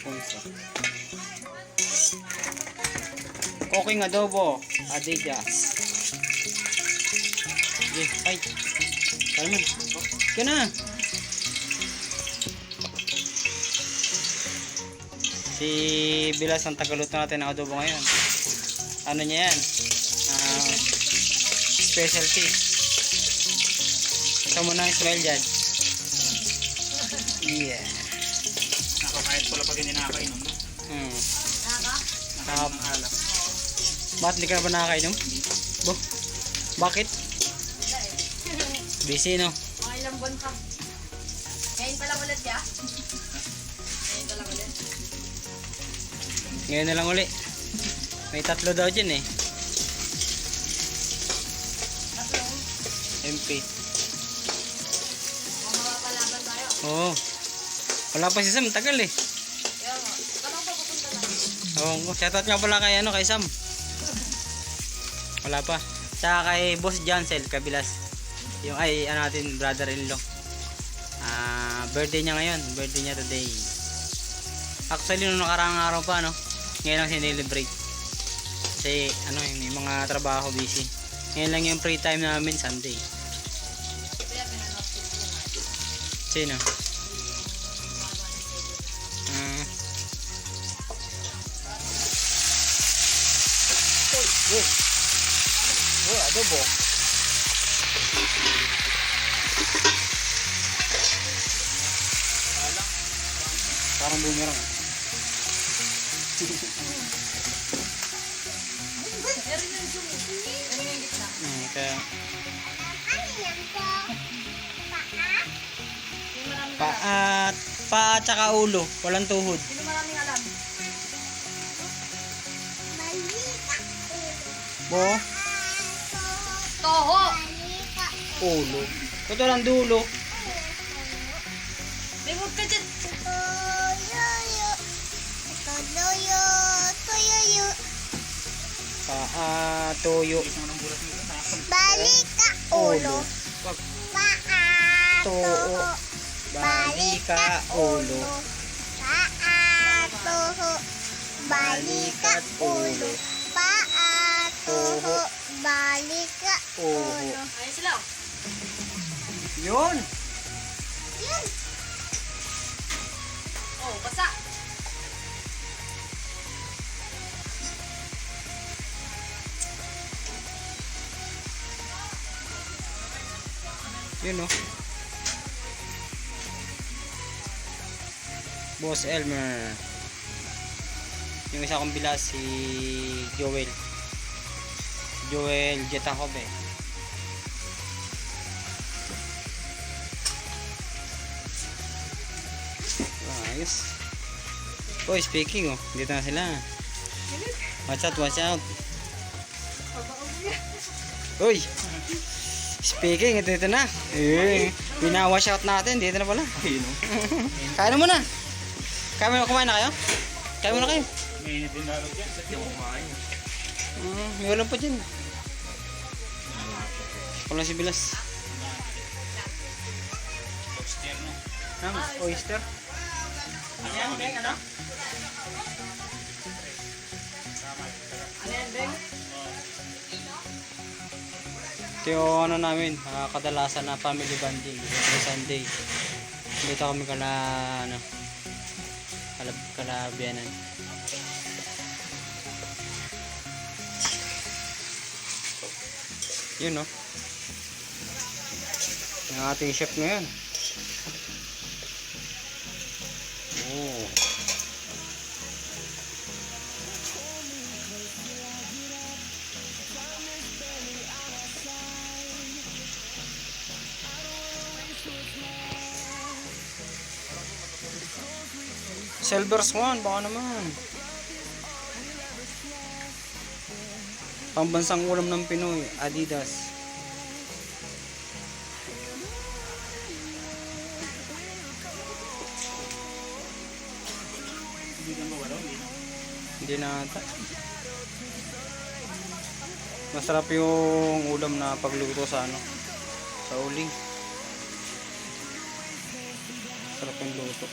Punso. Cooking adobo. Adidas. Okay, fight. Kalman. Kaya na. Si Bilas ang tagaluto natin ng adobo ngayon. Ano niya yan? Specialty. Ito muna ang smell dyan. Yeah. Nakakahit pala pag hindi nakakainom, no? Nakakainom ng alak. Bakit hindi ka na ba nakakainom? Bo? Bakit? Busy, no? Mga ilang buwan ka. Ngayon pa lang ulit ya? Ngayon pa lang ulit. Ngayon na lang uli. May 3 daw dyan eh. Tatlong. MP. Mga kalaban tayo. Oo. Wala pa si Sam, tagal eh. Kaya nga. Tanong pa pupunta na. Oo, shoutout nga pala kay, kay Sam. Wala pa. Tsaka kay Boss Jansel, Kabilas. Yung natin, brother-in-law. Birthday niya ngayon. Birthday niya today. Actually, nung nakaraang araw pa, no? Ngayon lang sinelebrate. Kasi, yung mga trabaho busy. Ngayon lang yung free time namin, Sunday. Kaya pinanapit ko nga. Sino? Adobo. Parang boomerang. Meron yung sumi. Ano yung gitna? Kaya Yung maraming alam. paa at saka ulo, walang tuhod. Sino maraming alam? Bo, Toho! ulo. Ito lang dulo. Remove ka dyan. Paa, tuyo. Isang ng bulat nito, Balik ka Ulo. ulo. Wag. Paa. Tuo. Balika, ulo. Paa. Tuho. Balikat ulo. Paa. Tuho. Balika ulo. Ayun sila. Yun. Yun. Oh, basa. Yun, no. Boss Elmer. Yung isa kong bilas, si Joel. Joel Jetahobe. Ayos. Oh, speaking, dito na sila. Watch out, watch out. Uy! Speaking, ito na. Pinawash out natin, dito na pala. Kain mo na. Kumain na kayo? Kain mo na kayo. may init din lalo dyan. Ba't yung kumain? May ulam pa dyan. Kulang si Bilas. Lobster na. Oyster. Ano yan, Beng? Ano? Ano yan, Beng? Ito yung namin, kadalasan na family bonding every Sunday. Dito kami kalabianan. Yun, no? Yung ating chef ngayon. Oh. Silver Swan, baka naman. Pambansang ulam ng Pinoy, Adidas. Hindi na mawala, hindi na. Hindi na ata. Masarap yung ulam na pagluto sa sa uling. Sarap yung luto.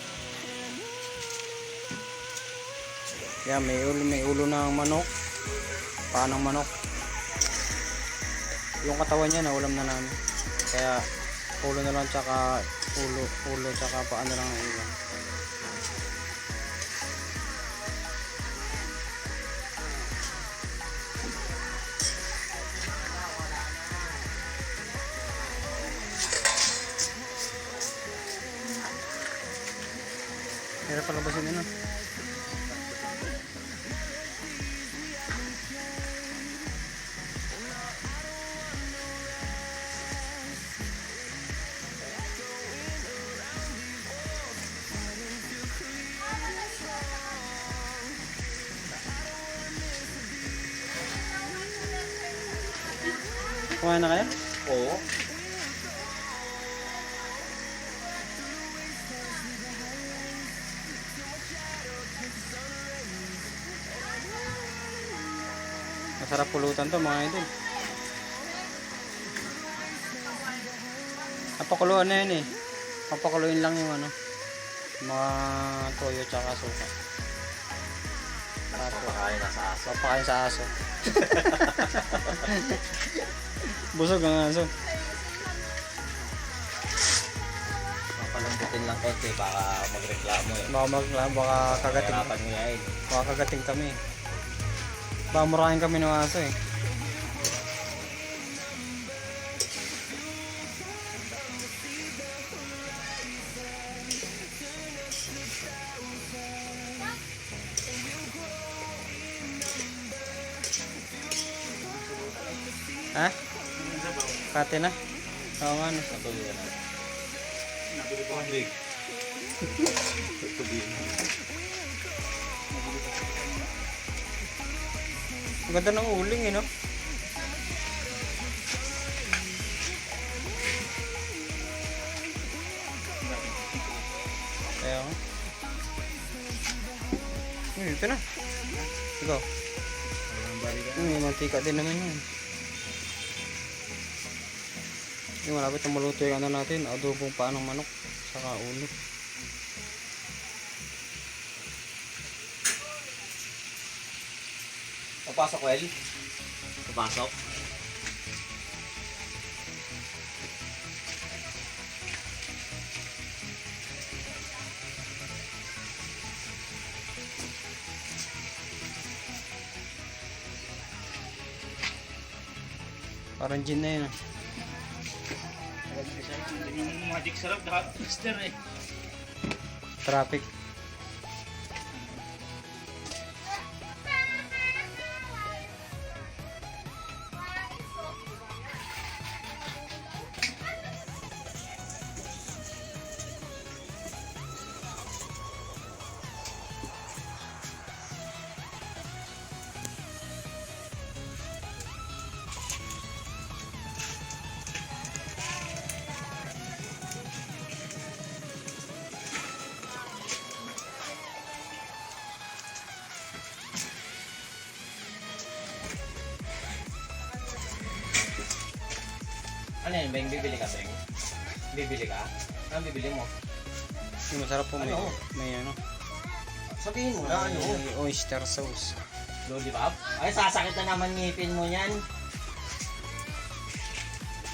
Yan, may ulo ng manok. Paa ng manok. Yung katawan niya, naulam na namin. Kaya, ulo na lang, tsaka ulo, tsaka paa na lang ang iwan. Hirap palabasin ano. Kumain na kayo? Oo. Masarap pulutan to mga idol. Napakuluan na yun eh. Papakuluin lang yung ano, mga toyo tsaka suka. Papakain na sa aso. Papakain sa aso. Busog ang aso. Papalambutin lang konti, baka magreklamo eh. Baka kagating. Hirapan mo yan. Baka kagating kami. Baka murahin kami ng aso eh. Ha? Kate na? Oo nga no. Natuloy na. Nabili ko ang big. Ang ganda ng uling eh no? Kaya nga. Ito na. Ikaw. May mantika din naman yun. Yung malapit na maluto yung ano natin, adobong paa ng manok, saka ulo. Papasok, Well? Papasok? Parang gin na yun ah. Hindi yung magic sarap, Mister eh. Traffic. Ano yan, Beng? Bibili ka, Beng? Bibili ka? Ano bibili mo? Yung masarap po may, Ano? may ano, Sabihin mo na, ano? may oyster sauce. Lollipop? Ay, sasakit na naman ngipin mo yan.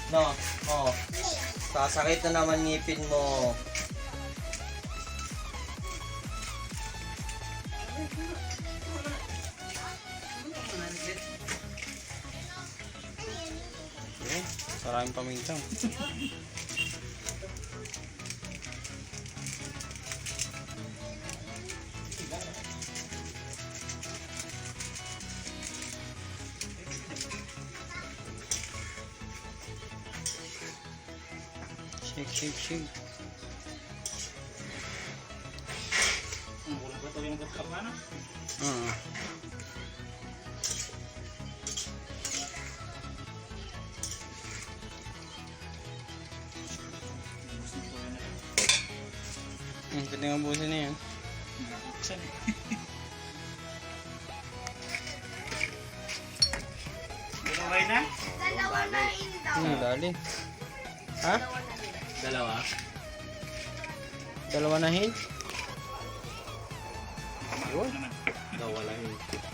No? Oo. Sasakit na naman ngipin mo. Okay, maraming pamintang. Shake, shake, shake. Mura ba ito yung magkakapana? Pwede nga busin na yan. Saan eh? Dalaway na? Dalawa na yun daw. Dali. Ha? Dalawa? Dalawa na hin? Yun. Dawalahin.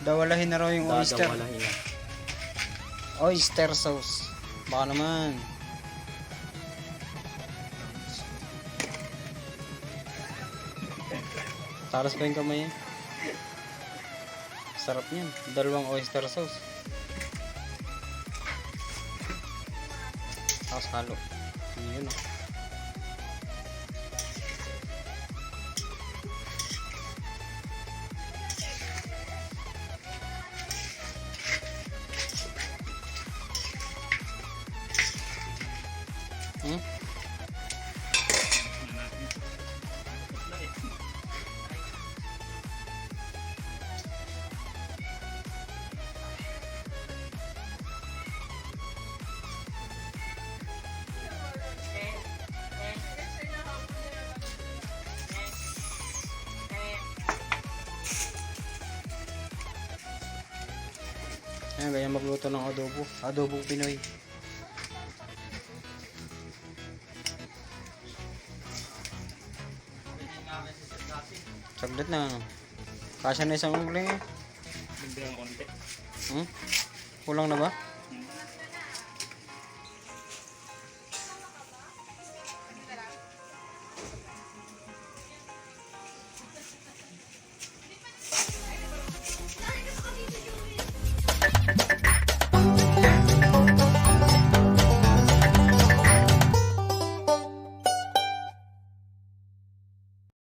Dawalahin na raw yung oyster. Dadawalahin na. Oyster sauce. Baka naman. Taras pa yung kamay eh. Sarap niyan. Dalawang oyster sauce. Tapos halo. Yun o. Hmm? Ayan, ganyan magluto ng adobo. Adobong Pinoy. Saglit na. Kasya na isang ugling eh. Hindi ang konti. Hmm? Kulang na ba?